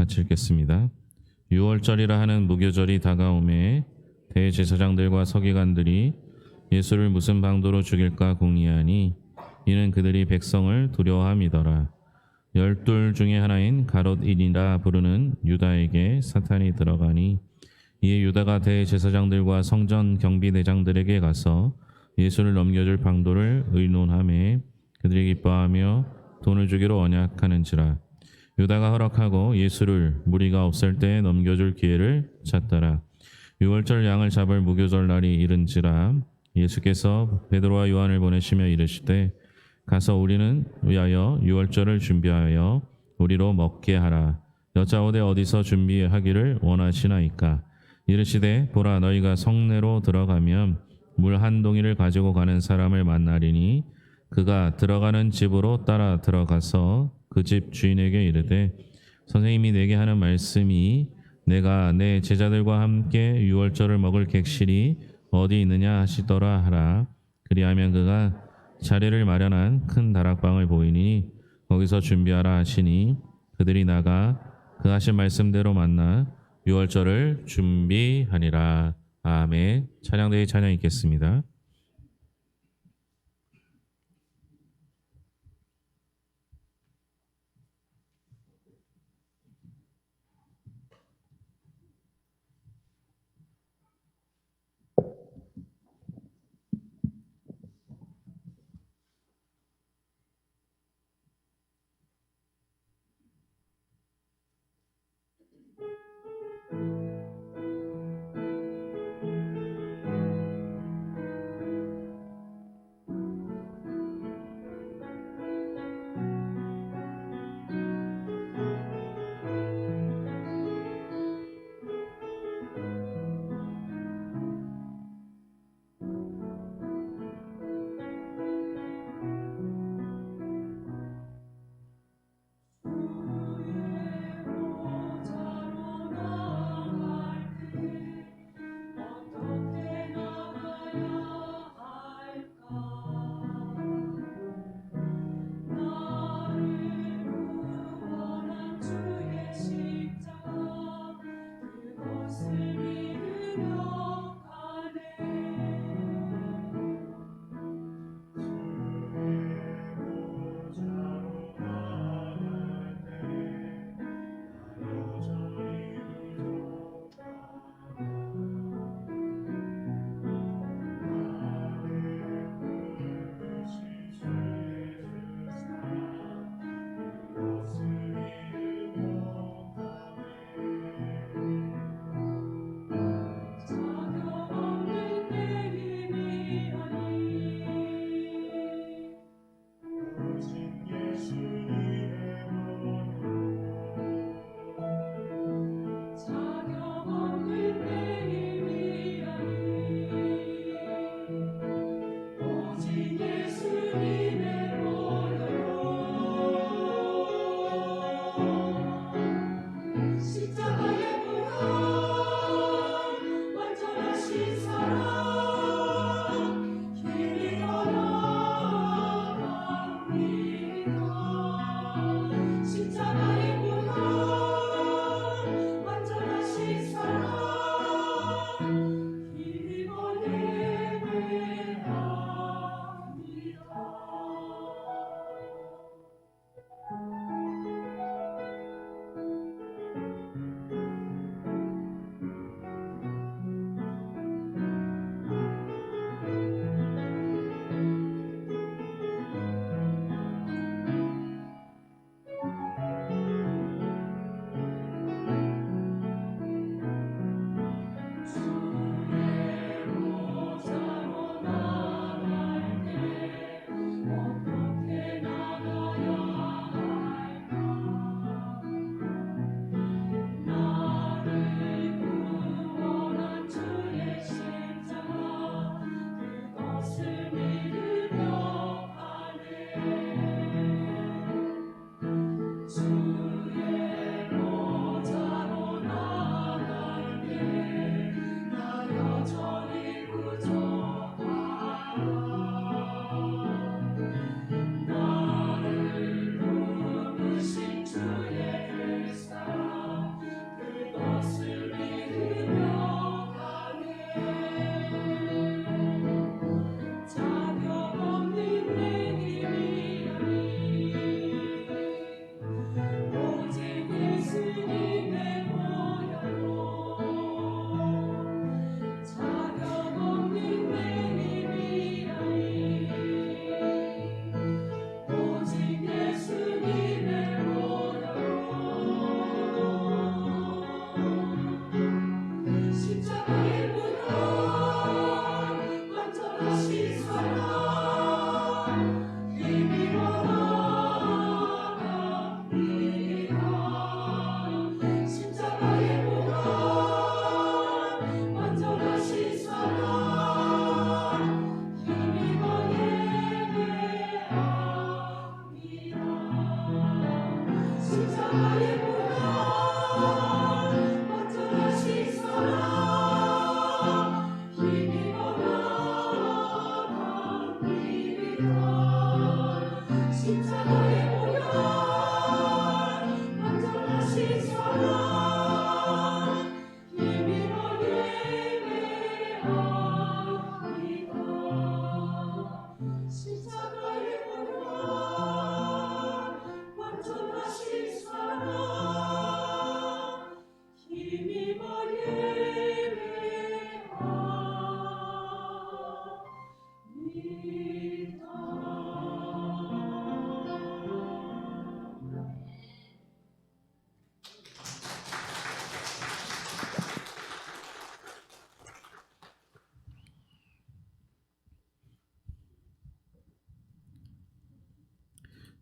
같이 읽겠습니다. 유월절이라 하는 무교절이 다가오매 대제사장들과 서기관들이 예수를 무슨 방도로 죽일까 궁리하니 이는 그들이 백성을 두려워함이더라. 열둘 중에 하나인 가롯인이라 부르는 유다에게 사탄이 들어가니 이에 유다가 대제사장들과 성전 경비대장들에게 가서 예수를 넘겨줄 방도를 의논하매 그들이 기뻐하며 돈을 주기로 언약하는지라. 유다가 허락하고 예수를 무리가 없을 때에 넘겨줄 기회를 찾더라. 유월절 양을 잡을 무교절 날이 이른지라. 예수께서 베드로와 요한을 보내시며 이르시되 가서 우리는 위하여 유월절을 준비하여 우리로 먹게 하라. 여짜오되 어디서 준비하기를 원하시나이까. 이르시되 보라 너희가 성내로 들어가면 물 한 동이를 가지고 가는 사람을 만나리니 그가 들어가는 집으로 따라 들어가서 그 집 주인에게 이르되 선생님이 내게 하는 말씀이 내가 내 제자들과 함께 유월절을 먹을 객실이 어디 있느냐 하시더라 하라. 그리하면 그가 자리를 마련한 큰 다락방을 보이니 거기서 준비하라 하시니 그들이 나가 그 하신 말씀대로 만나 유월절을 준비하니라. 아멘. 찬양대의 찬양 있겠습니다.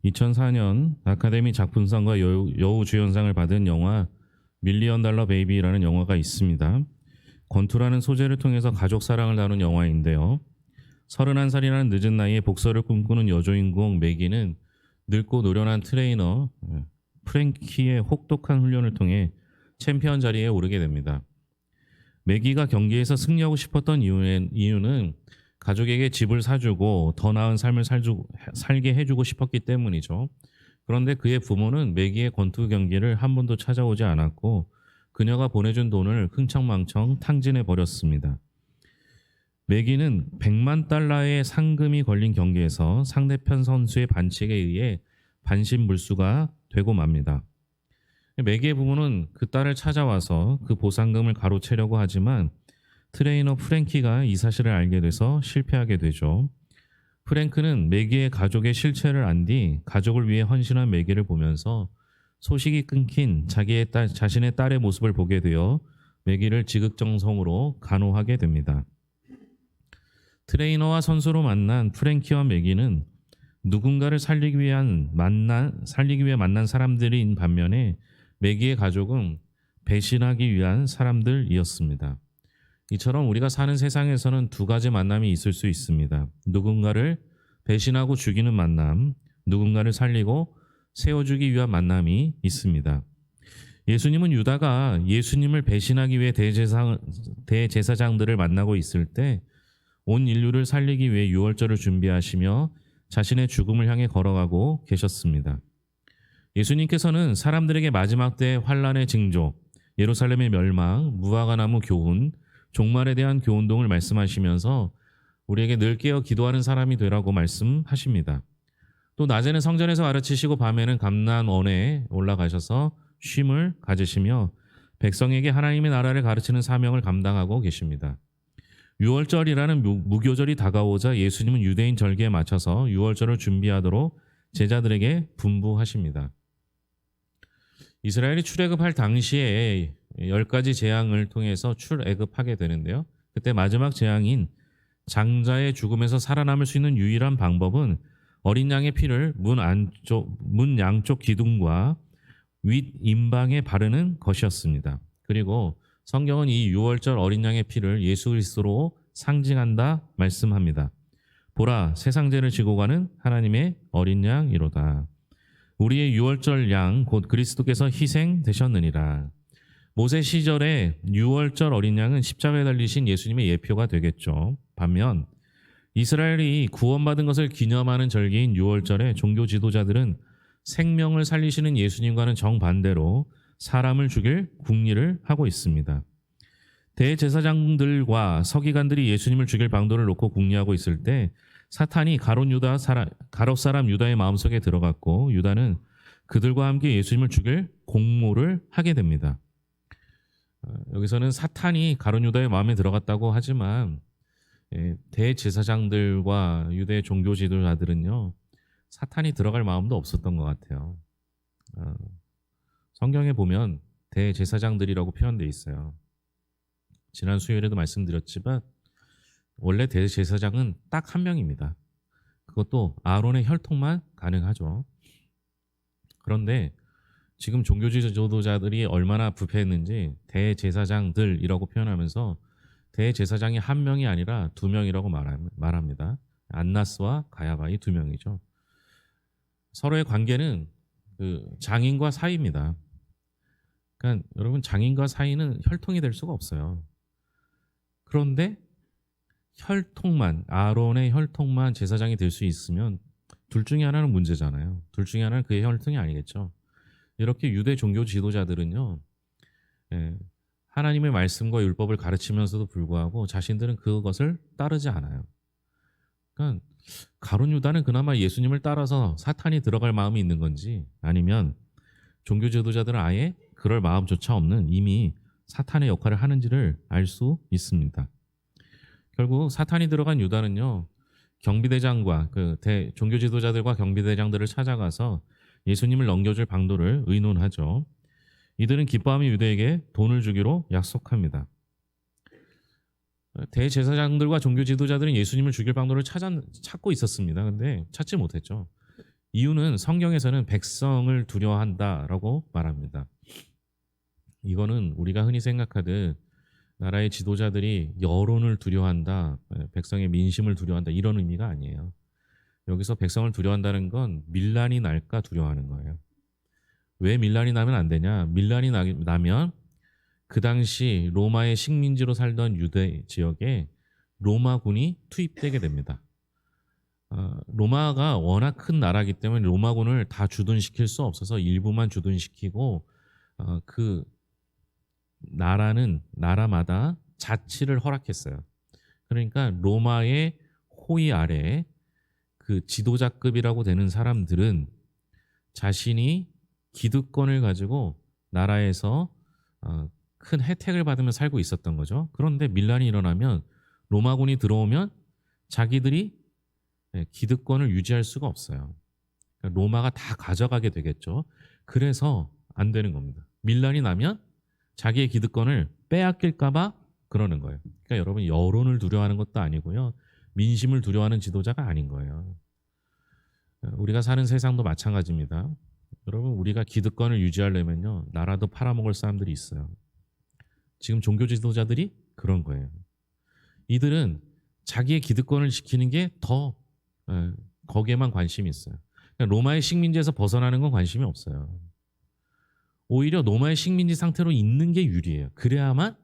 2004년 아카데미 작품상과 여우주연상을 받은 영화 밀리언 달러 베이비라는 영화가 있습니다. 권투라는 소재를 통해서 가족 사랑을 다룬 영화인데요. 31살이라는 늦은 나이에 복서를 꿈꾸는 여주인공 매기는 늙고 노련한 트레이너 프랭키의 혹독한 훈련을 통해 챔피언 자리에 오르게 됩니다. 매기가 경기에서 승리하고 싶었던 이유는 가족에게 집을 사주고 더 나은 삶을 살게 해주고 싶었기 때문이죠. 그런데 그의 부모는 매기의 권투 경기를 한 번도 찾아오지 않았고 그녀가 보내준 돈을 흥청망청 탕진해 버렸습니다. 매기는 100만 달러의 상금이 걸린 경기에서 상대편 선수의 반칙에 의해 반신불수가 되고 맙니다. 매기의 부모는 그 딸을 찾아와서 그 보상금을 가로채려고 하지만 트레이너 프랭키가 이 사실을 알게 돼서 실패하게 되죠. 프랭크는 매기의 가족의 실체를 안 뒤 가족을 위해 헌신한 매기를 보면서 소식이 끊긴 자신의 딸의 모습을 보게 되어 매기를 지극정성으로 간호하게 됩니다. 트레이너와 선수로 만난 프랭키와 매기는 누군가를 살리기 위해 만난 사람들인 반면에 매기의 가족은 배신하기 위한 사람들이었습니다. 이처럼 우리가 사는 세상에서는 두 가지 만남이 있을 수 있습니다. 누군가를 배신하고 죽이는 만남, 누군가를 살리고 세워주기 위한 만남이 있습니다. 예수님은 유다가 예수님을 배신하기 위해 대제사장들을 만나고 있을 때 온 인류를 살리기 위해 유월절을 준비하시며 자신의 죽음을 향해 걸어가고 계셨습니다. 예수님께서는 사람들에게 마지막 때의 환란의 징조, 예루살렘의 멸망, 무화과 나무 교훈, 종말에 대한 교훈동을 말씀하시면서 우리에게 늘 깨어 기도하는 사람이 되라고 말씀하십니다. 또 낮에는 성전에서 가르치시고 밤에는 감난원에 올라가셔서 쉼을 가지시며 백성에게 하나님의 나라를 가르치는 사명을 감당하고 계십니다. 유월절이라는 무교절이 다가오자 예수님은 유대인 절기에 맞춰서 유월절을 준비하도록 제자들에게 분부하십니다. 이스라엘이 출애굽할 당시에 10가지 재앙을 통해서 출애굽하게 되는데요. 그때 마지막 재앙인 장자의 죽음에서 살아남을 수 있는 유일한 방법은 어린 양의 피를 문 양쪽 기둥과 윗 임방에 바르는 것이었습니다. 그리고 성경은 이 유월절 어린 양의 피를 예수 그리스도로 상징한다 말씀합니다. 보라, 세상 죄를 지고 가는 하나님의 어린 양이로다. 우리의 유월절 양 곧 그리스도께서 희생되셨느니라. 모세 시절에 유월절 어린 양은 십자가에 달리신 예수님의 예표가 되겠죠. 반면 이스라엘이 구원받은 것을 기념하는 절기인 유월절에 종교 지도자들은 생명을 살리시는 예수님과는 정반대로 사람을 죽일 궁리를 하고 있습니다. 대제사장들과 서기관들이 예수님을 죽일 방도를 놓고 궁리하고 있을 때 사탄이 가롯 사람 유다의 마음속에 들어갔고 유다는 그들과 함께 예수님을 죽일 공모를 하게 됩니다. 여기서는 사탄이 가롯 유다의 마음에 들어갔다고 하지만 대제사장들과 유대 종교 지도자들은요 사탄이 들어갈 마음도 없었던 것 같아요. 성경에 보면 대제사장들이라고 표현되어 있어요. 지난 수요일에도 말씀드렸지만 원래 대제사장은 딱 한 명입니다. 그것도 아론의 혈통만 가능하죠. 그런데 지금 종교 지도자들이 얼마나 부패했는지 대제사장들이라고 표현하면서 대제사장이 한 명이 아니라 두 명이라고 말합니다. 안나스와 가야바 이 두 명이죠. 서로의 관계는 그 장인과 사이입니다. 그러니까 여러분 장인과 사이는 혈통이 될 수가 없어요. 그런데 아론의 혈통만 제사장이 될 수 있으면 둘 중에 하나는 문제잖아요. 둘 중에 하나는 그의 혈통이 아니겠죠. 이렇게 유대 종교 지도자들은요. 하나님의 말씀과 율법을 가르치면서도 불구하고 자신들은 그것을 따르지 않아요. 그러니까 가룟 유다는 그나마 예수님을 따라서 사탄이 들어갈 마음이 있는 건지 아니면 종교 지도자들은 아예 그럴 마음조차 없는 이미 사탄의 역할을 하는지를 알 수 있습니다. 결국 사탄이 들어간 유다는요. 경비대장과 종교 지도자들과 경비대장들을 찾아가서 예수님을 넘겨줄 방도를 의논하죠. 이들은 기뻐하며 유대에게 돈을 주기로 약속합니다. 대제사장들과 종교 지도자들은 예수님을 죽일 방도를 찾고 있었습니다. 근데 찾지 못했죠. 이유는 성경에서는 백성을 두려워한다라고 말합니다. 이거는 우리가 흔히 생각하듯 나라의 지도자들이 여론을 두려워한다, 백성의 민심을 두려워한다 이런 의미가 아니에요. 여기서 백성을 두려워한다는 건 밀란이 날까 두려워하는 거예요. 왜 밀란이 나면 안 되냐? 밀란이 나면 그 당시 로마의 식민지로 살던 유대 지역에 로마군이 투입되게 됩니다. 로마가 워낙 큰 나라이기 때문에 로마군을 다 주둔시킬 수 없어서 일부만 주둔시키고 그 나라마다 자치를 허락했어요. 그러니까 로마의 호위 아래 그 지도자급이라고 되는 사람들은 자신이 기득권을 가지고 나라에서 큰 혜택을 받으며 살고 있었던 거죠. 그런데 밀란이 일어나면 로마군이 들어오면 자기들이 기득권을 유지할 수가 없어요. 그러니까 로마가 다 가져가게 되겠죠. 그래서 안 되는 겁니다. 밀란이 나면 자기의 기득권을 빼앗길까 봐 그러는 거예요. 그러니까 여러분 여론을 두려워하는 것도 아니고요. 민심을 두려워하는 지도자가 아닌 거예요. 우리가 사는 세상도 마찬가지입니다. 여러분 우리가 기득권을 유지하려면요. 나라도 팔아먹을 사람들이 있어요. 지금 종교 지도자들이 그런 거예요. 이들은 자기의 기득권을 지키는 게 더 거기에만 관심이 있어요. 그러니까 로마의 식민지에서 벗어나는 건 관심이 없어요. 오히려 로마의 식민지 상태로 있는 게 유리해요. 그래야만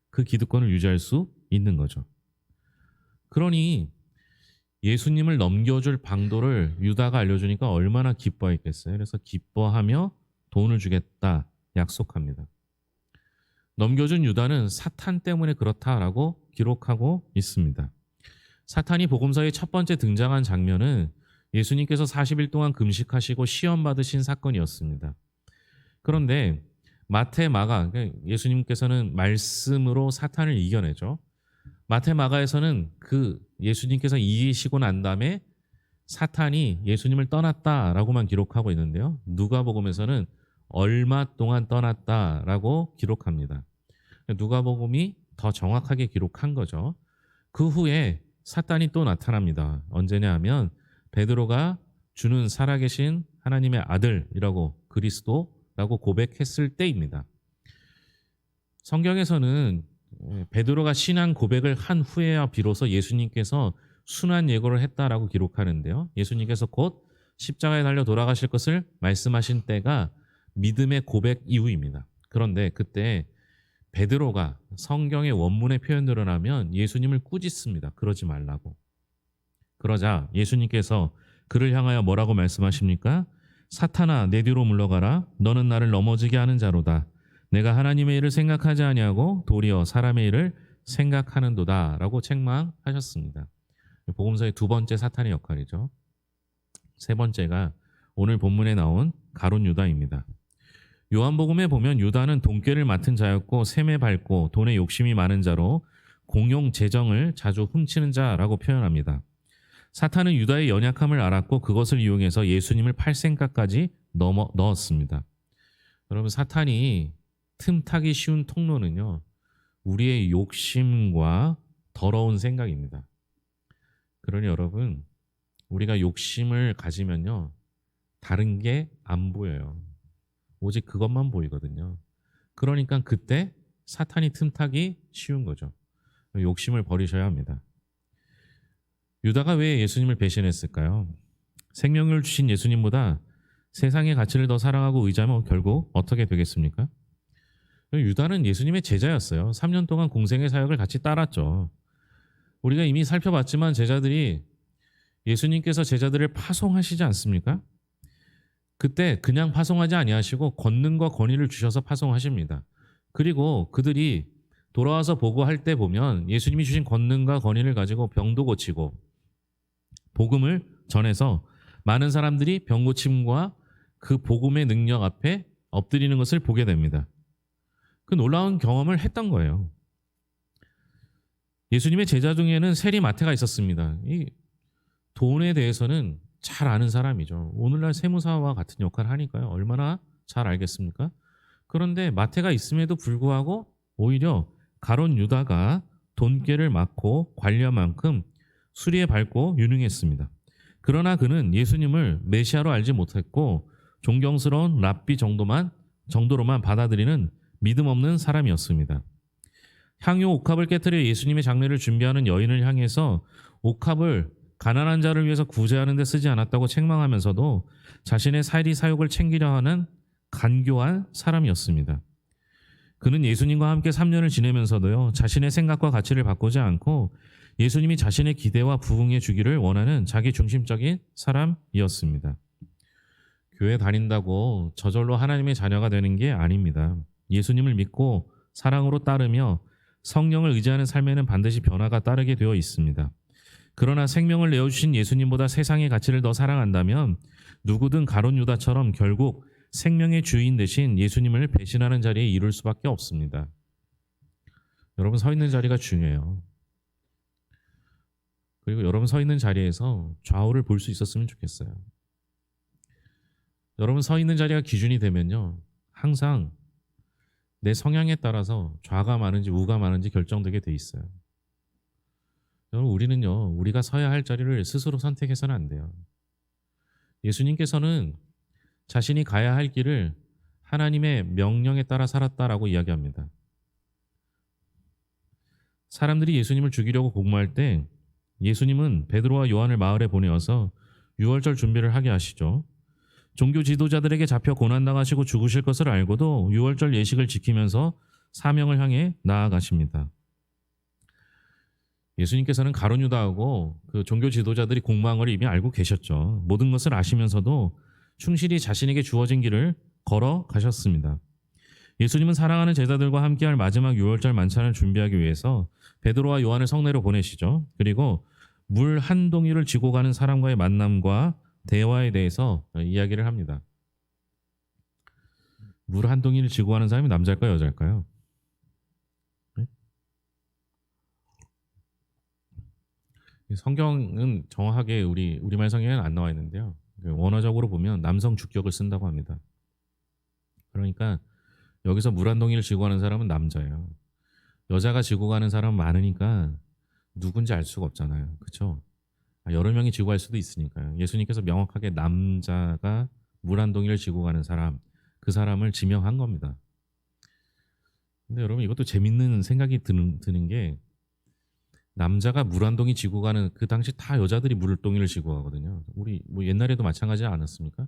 그 기득권을 유지할 수 있는 거죠. 그러니 예수님을 넘겨줄 방도를 유다가 알려주니까 얼마나 기뻐했겠어요. 그래서 기뻐하며 돈을 주겠다 약속합니다. 넘겨준 유다는 사탄 때문에 그렇다라고 기록하고 있습니다. 사탄이 복음서에 첫 번째 등장한 장면은 예수님께서 40일 동안 금식하시고 시험 받으신 사건이었습니다. 그런데 마태, 마가, 예수님께서는 말씀으로 사탄을 이겨내죠. 마태, 마가에서는 그 예수님께서 이기시고 난 다음에 사탄이 예수님을 떠났다라고만 기록하고 있는데요. 누가복음에서는 얼마 동안 떠났다라고 기록합니다. 누가복음이 더 정확하게 기록한 거죠. 그 후에 사탄이 또 나타납니다. 언제냐 하면 베드로가 주는 살아계신 하나님의 아들이라고 그리스도라고 고백했을 때입니다. 성경에서는 베드로가 신앙 고백을 한 후에야 비로소 예수님께서 순환 예고를 했다라고 기록하는데요. 예수님께서 곧 십자가에 달려 돌아가실 것을 말씀하신 때가 믿음의 고백 이후입니다. 그런데 그때 베드로가 성경의 원문의 표현대로 하면 예수님을 꾸짖습니다. 그러지 말라고. 그러자 예수님께서 그를 향하여 뭐라고 말씀하십니까? 사탄아 내 뒤로 물러가라. 너는 나를 넘어지게 하는 자로다. 내가 하나님의 일을 생각하지 아니하고 도리어 사람의 일을 생각하는도다 라고 책망하셨습니다. 복음서의 두 번째 사탄의 역할이죠. 세 번째가 오늘 본문에 나온 가룟 유다입니다. 요한복음에 보면 유다는 돈꾀를 맡은 자였고 셈에 밟고 돈에 욕심이 많은 자로 공용 재정을 자주 훔치는 자라고 표현합니다. 사탄은 유다의 연약함을 알았고 그것을 이용해서 예수님을 팔 생각까지 넣었습니다. 여러분 사탄이 틈타기 쉬운 통로는요. 우리의 욕심과 더러운 생각입니다. 그러니 여러분 우리가 욕심을 가지면요. 다른 게 안 보여요. 오직 그것만 보이거든요. 그러니까 그때 사탄이 틈타기 쉬운 거죠. 욕심을 버리셔야 합니다. 유다가 왜 예수님을 배신했을까요? 생명을 주신 예수님보다 세상의 가치를 더 사랑하고 의지하면 결국 어떻게 되겠습니까? 유다는 예수님의 제자였어요. 3년 동안 공생의 사역을 같이 따랐죠. 우리가 이미 살펴봤지만 제자들이 예수님께서 제자들을 파송하시지 않습니까? 그때 그냥 파송하지 아니하시고 권능과 권위를 주셔서 파송하십니다. 그리고 그들이 돌아와서 보고할 때 보면 예수님이 주신 권능과 권위를 가지고 병도 고치고 복음을 전해서 많은 사람들이 병 고침과 그 복음의 능력 앞에 엎드리는 것을 보게 됩니다. 그 놀라운 경험을 했던 거예요. 예수님의 제자 중에는 세리 마태가 있었습니다. 이 돈에 대해서는 잘 아는 사람이죠. 오늘날 세무사와 같은 역할을 하니까요. 얼마나 잘 알겠습니까? 그런데 마태가 있음에도 불구하고 오히려 가룟 유다가 돈꾀를 맡고 관리한 만큼 수리에 밟고 유능했습니다. 그러나 그는 예수님을 메시아로 알지 못했고 존경스러운 랍비 정도로만 받아들이는 믿음 없는 사람이었습니다. 향유 옥합을 깨뜨려 예수님의 장례를 준비하는 여인을 향해서 옥합을 가난한 자를 위해서 구제하는 데 쓰지 않았다고 책망하면서도 자신의 사리 사욕을 챙기려 하는 간교한 사람이었습니다. 그는 예수님과 함께 3년을 지내면서도요, 자신의 생각과 가치를 바꾸지 않고 예수님이 자신의 기대와 부응해 주기를 원하는 자기 중심적인 사람이었습니다. 교회 다닌다고 저절로 하나님의 자녀가 되는 게 아닙니다. 예수님을 믿고 사랑으로 따르며 성령을 의지하는 삶에는 반드시 변화가 따르게 되어 있습니다. 그러나 생명을 내어주신 예수님보다 세상의 가치를 더 사랑한다면 누구든 가룟 유다처럼 결국 생명의 주인 대신 예수님을 배신하는 자리에 이를 수밖에 없습니다. 여러분 서 있는 자리가 중요해요. 그리고 여러분 서 있는 자리에서 좌우를 볼 수 있었으면 좋겠어요. 여러분 서 있는 자리가 기준이 되면요, 항상 내 성향에 따라서 좌가 많은지 우가 많은지 결정되게 돼 있어요. 여러분 우리는요, 우리가 서야 할 자리를 스스로 선택해서는 안 돼요. 예수님께서는 자신이 가야 할 길을 하나님의 명령에 따라 살았다라고 이야기합니다. 사람들이 예수님을 죽이려고 공모할 때 예수님은 베드로와 요한을 마을에 보내어서 유월절 준비를 하게 하시죠. 종교 지도자들에게 잡혀 고난당하시고 죽으실 것을 알고도 유월절 예식을 지키면서 사명을 향해 나아가십니다. 예수님께서는 가룟 유다하고 그 종교 지도자들이 공모한 걸 이미 알고 계셨죠. 모든 것을 아시면서도 충실히 자신에게 주어진 길을 걸어가셨습니다. 예수님은 사랑하는 제자들과 함께할 마지막 유월절 만찬을 준비하기 위해서 베드로와 요한을 성내로 보내시죠. 그리고 물 한 동이를 지고 가는 사람과의 만남과 대화에 대해서 이야기를 합니다. 물 한 동이를 지고 가는 사람이 남자일까요, 여자일까요? 네? 성경은 정확하게 우리말 성경에는 안 나와 있는데요. 원어적으로 보면 남성 주격을 쓴다고 합니다. 그러니까 여기서 물 한 동이를 지고 가는 사람은 남자예요. 여자가 지고 가는 사람은 많으니까 누군지 알 수가 없잖아요. 그렇죠? 여러 명이 지고 갈 수도 있으니까요. 예수님께서 명확하게 남자가 물 한 동이를 지고 가는 사람, 그 사람을 지명한 겁니다. 근데 여러분 이것도 재밌는 생각이 드는 게, 남자가 물 한 동이 지고 가는, 그 당시 다 여자들이 물 동이를 지고 가거든요. 우리 뭐 옛날에도 마찬가지지 않았습니까?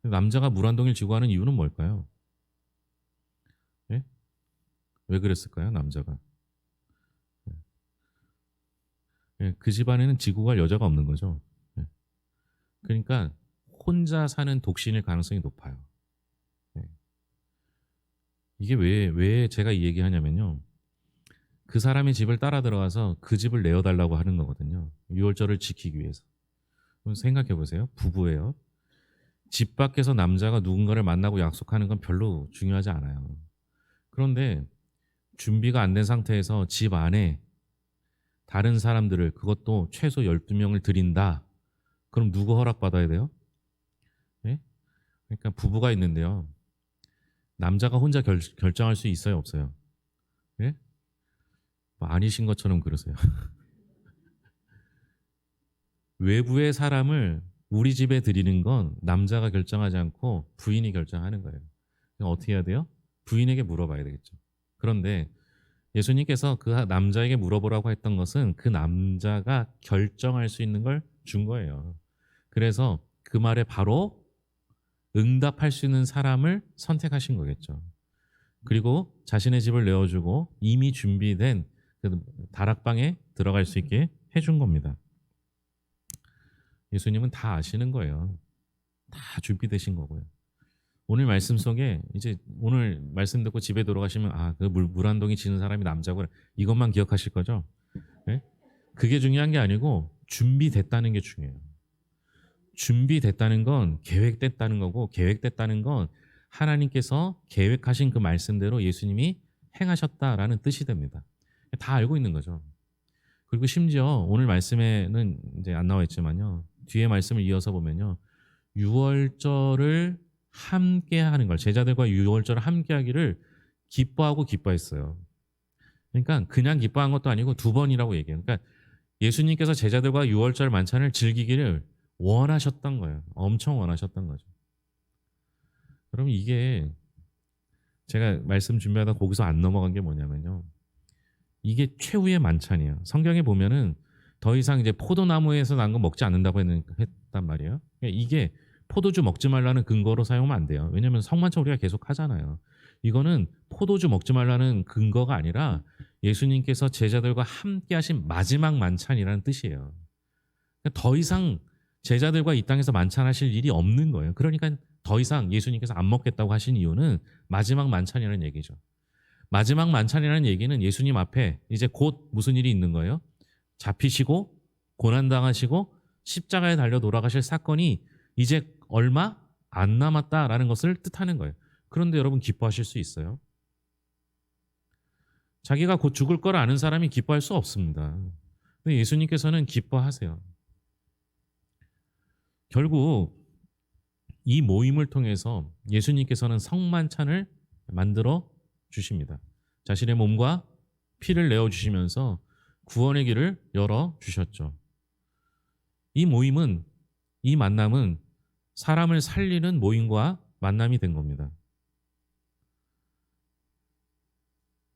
남자가 물 한 동이를 지고 가는 이유는 뭘까요? 예? 왜 그랬을까요, 남자가? 예, 그 집안에는 지고 갈 여자가 없는 거죠. 예. 그러니까 혼자 사는 독신일 가능성이 높아요. 예. 이게 왜 제가 이 얘기하냐면요, 그 사람의 집을 따라 들어가서 그 집을 내어달라고 하는 거거든요. 유월절을 지키기 위해서. 그럼 생각해 보세요. 부부예요. 집 밖에서 남자가 누군가를 만나고 약속하는 건 별로 중요하지 않아요. 그런데 준비가 안 된 상태에서 집 안에 다른 사람들을, 그것도 최소 12명을 들인다. 그럼 누구 허락받아야 돼요? 예? 그러니까 부부가 있는데요, 남자가 혼자 결정할 수 있어요, 없어요? 예? 뭐 아니신 것처럼 그러세요. 외부의 사람을 우리 집에 들이는 건 남자가 결정하지 않고 부인이 결정하는 거예요. 그럼 어떻게 해야 돼요? 부인에게 물어봐야 되겠죠. 그런데 예수님께서 그 남자에게 물어보라고 했던 것은 그 남자가 결정할 수 있는 걸 준 거예요. 그래서 그 말에 바로 응답할 수 있는 사람을 선택하신 거겠죠. 그리고 자신의 집을 내어주고 이미 준비된 그 다락방에 들어갈 수 있게 해준 겁니다. 예수님은 다 아시는 거예요. 다 준비되신 거고요. 오늘 말씀 속에 이제 오늘 말씀 듣고 집에 돌아가시면 그 물 한 동이 지는 사람이 남자고, 이것만 기억하실 거죠? 네? 그게 중요한 게 아니고 준비됐다는 게 중요해요. 준비됐다는 건 계획됐다는 거고, 계획됐다는 건 하나님께서 계획하신 그 말씀대로 예수님이 행하셨다라는 뜻이 됩니다. 다 알고 있는 거죠. 그리고 심지어 오늘 말씀에는 이제 안 나와 있지만요, 뒤에 말씀을 이어서 보면요, 유월절을 함께 하는 걸, 제자들과 유월절을 함께 하기를 기뻐하고 기뻐했어요. 그러니까 그냥 기뻐한 것도 아니고 두 번이라고 얘기해요. 그러니까 예수님께서 제자들과 유월절 만찬을 즐기기를 원하셨던 거예요. 엄청 원하셨던 거죠. 그럼 이게 제가 말씀 준비하다 거기서 안 넘어간 게 뭐냐면요. 이게 최후의 만찬이에요. 성경에 보면은 더 이상 이제 포도나무에서 난 거 먹지 않는다고 했단 말이에요. 그러니까 이게 포도주 먹지 말라는 근거로 사용하면 안 돼요. 왜냐하면 성만찬 우리가 계속 하잖아요. 이거는 포도주 먹지 말라는 근거가 아니라 예수님께서 제자들과 함께 하신 마지막 만찬이라는 뜻이에요. 그러니까 더 이상 제자들과 이 땅에서 만찬하실 일이 없는 거예요. 그러니까 더 이상 예수님께서 안 먹겠다고 하신 이유는 마지막 만찬이라는 얘기죠. 마지막 만찬이라는 얘기는 예수님 앞에 이제 곧 무슨 일이 있는 거예요? 잡히시고 고난당하시고 십자가에 달려 돌아가실 사건이 이제 얼마 안 남았다라는 것을 뜻하는 거예요. 그런데 여러분 기뻐하실 수 있어요? 자기가 곧 죽을 걸 아는 사람이 기뻐할 수 없습니다. 근데 예수님께서는 기뻐하세요. 결국 이 모임을 통해서 예수님께서는 성만찬을 만들어 주십니다. 자신의 몸과 피를 내어주시면서 구원의 길을 열어주셨죠. 이 모임은, 이 만남은 사람을 살리는 모임과 만남이 된 겁니다.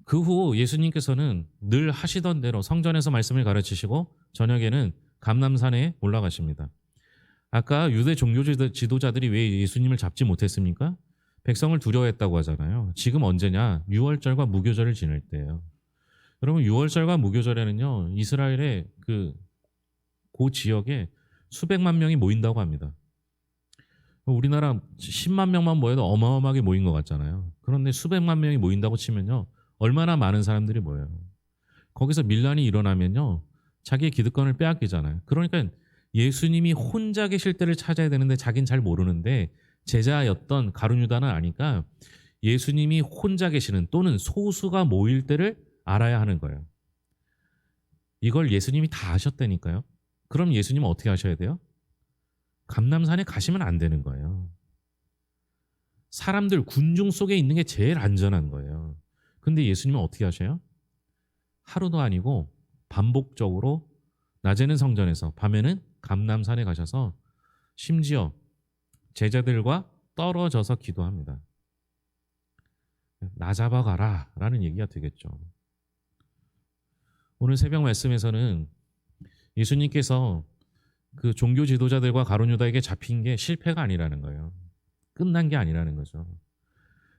그 후 예수님께서는 늘 하시던 대로 성전에서 말씀을 가르치시고 저녁에는 감람산에 올라가십니다. 아까 유대 종교 지도자들이 왜 예수님을 잡지 못했습니까? 백성을 두려워했다고 하잖아요. 지금 언제냐? 유월절과 무교절을 지낼 때예요. 여러분 유월절과 무교절에는요. 이스라엘의 그 지역에 수백만 명이 모인다고 합니다. 우리나라 10만 명만 모여도 어마어마하게 모인 것 같잖아요. 그런데 수백만 명이 모인다고 치면요. 얼마나 많은 사람들이 모여요. 거기서 밀란이 일어나면요. 자기의 기득권을 빼앗기잖아요. 그러니까 예수님이 혼자 계실 때를 찾아야 되는데 자긴 잘 모르는데 제자였던 가룟 유다는 아니까 예수님이 혼자 계시는 또는 소수가 모일 때를 알아야 하는 거예요. 이걸 예수님이 다 아셨다니까요. 그럼 예수님은 어떻게 하셔야 돼요? 감람산에 가시면 안 되는 거예요. 사람들 군중 속에 있는 게 제일 안전한 거예요. 근데 예수님은 어떻게 하셔요? 하루도 아니고 반복적으로 낮에는 성전에서 밤에는 감람산에 가셔서 심지어 제자들과 떨어져서 기도합니다. 나 잡아가라 라는 얘기가 되겠죠. 오늘 새벽 말씀에서는 예수님께서 그 종교 지도자들과 가룟 유다에게 잡힌 게 실패가 아니라는 거예요. 끝난 게 아니라는 거죠.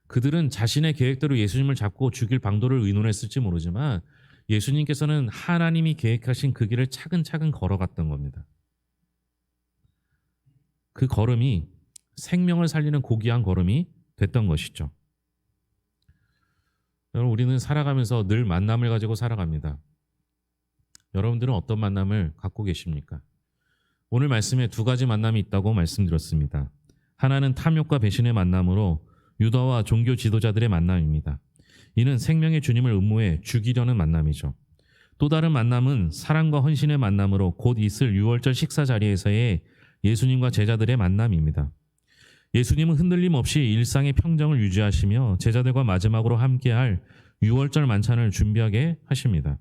그들은 자신의 계획대로 예수님을 잡고 죽일 방도를 의논했을지 모르지만 예수님께서는 하나님이 계획하신 그 길을 차근차근 걸어갔던 겁니다. 그 걸음이 생명을 살리는 고귀한 걸음이 됐던 것이죠. 여러분 우리는 살아가면서 늘 만남을 가지고 살아갑니다. 여러분들은 어떤 만남을 갖고 계십니까? 오늘 말씀에 두 가지 만남이 있다고 말씀드렸습니다. 하나는 탐욕과 배신의 만남으로 유다와 종교 지도자들의 만남입니다. 이는 생명의 주님을 음모해 죽이려는 만남이죠. 또 다른 만남은 사랑과 헌신의 만남으로 곧 있을 유월절 식사 자리에서의 예수님과 제자들의 만남입니다. 예수님은 흔들림 없이 일상의 평정을 유지하시며 제자들과 마지막으로 함께할 유월절 만찬을 준비하게 하십니다.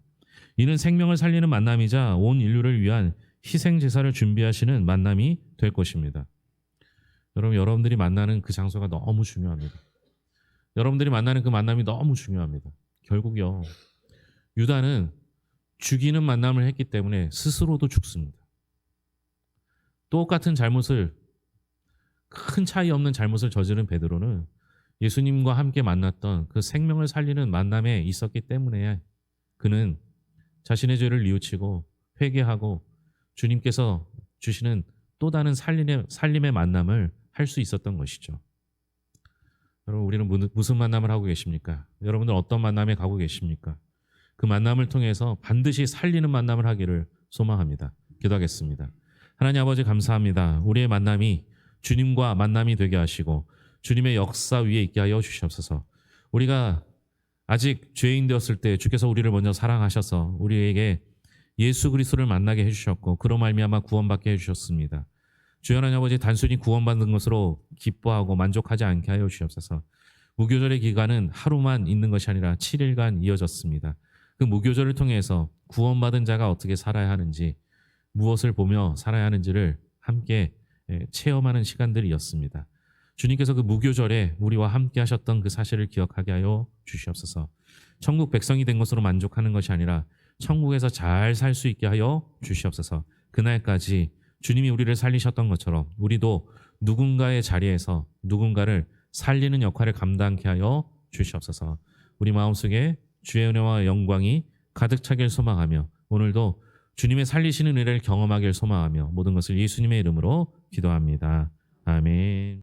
이는 생명을 살리는 만남이자 온 인류를 위한 희생 제사를 준비하시는 만남이 될 것입니다. 여러분들이 만나는 그 장소가 너무 중요합니다. 여러분들이 만나는 그 만남이 너무 중요합니다. 결국요. 유다는 죽이는 만남을 했기 때문에 스스로도 죽습니다. 똑같은 잘못을 큰 차이 없는 잘못을 저지른 베드로는 예수님과 함께 만났던 그 생명을 살리는 만남에 있었기 때문에 그는 자신의 죄를 뉘우치고 회개하고 주님께서 주시는 또 다른 살림의 만남을 할 수 있었던 것이죠. 여러분 우리는 무슨 만남을 하고 계십니까? 여러분들 어떤 만남에 가고 계십니까? 그 만남을 통해서 반드시 살리는 만남을 하기를 소망합니다. 기도하겠습니다. 하나님 아버지 감사합니다. 우리의 만남이 주님과 만남이 되게 하시고 주님의 역사 위에 있게 하여 주시옵소서. 우리가 아직 죄인 되었을 때 주께서 우리를 먼저 사랑하셔서 우리에게 예수 그리스도를 만나게 해주셨고 그로 말미암아 구원받게 해주셨습니다. 주여 하나님 아버지 단순히 구원받는 것으로 기뻐하고 만족하지 않게 하여 주시옵소서. 무교절의 기간은 하루만 있는 것이 아니라 7일간 이어졌습니다. 그 무교절을 통해서 구원받은 자가 어떻게 살아야 하는지 무엇을 보며 살아야 하는지를 함께 체험하는 시간들이었습니다. 주님께서 그 무교절에 우리와 함께 하셨던 그 사실을 기억하게 하여 주시옵소서. 천국 백성이 된 것으로 만족하는 것이 아니라 천국에서 잘 살 수 있게 하여 주시옵소서. 그날까지 주님이 우리를 살리셨던 것처럼 우리도 누군가의 자리에서 누군가를 살리는 역할을 감당케 하여 주시옵소서. 우리 마음속에 주의 은혜와 영광이 가득 차길 소망하며 오늘도 주님의 살리시는 은혜를 경험하길 소망하며 모든 것을 예수님의 이름으로 기도합니다. 아멘.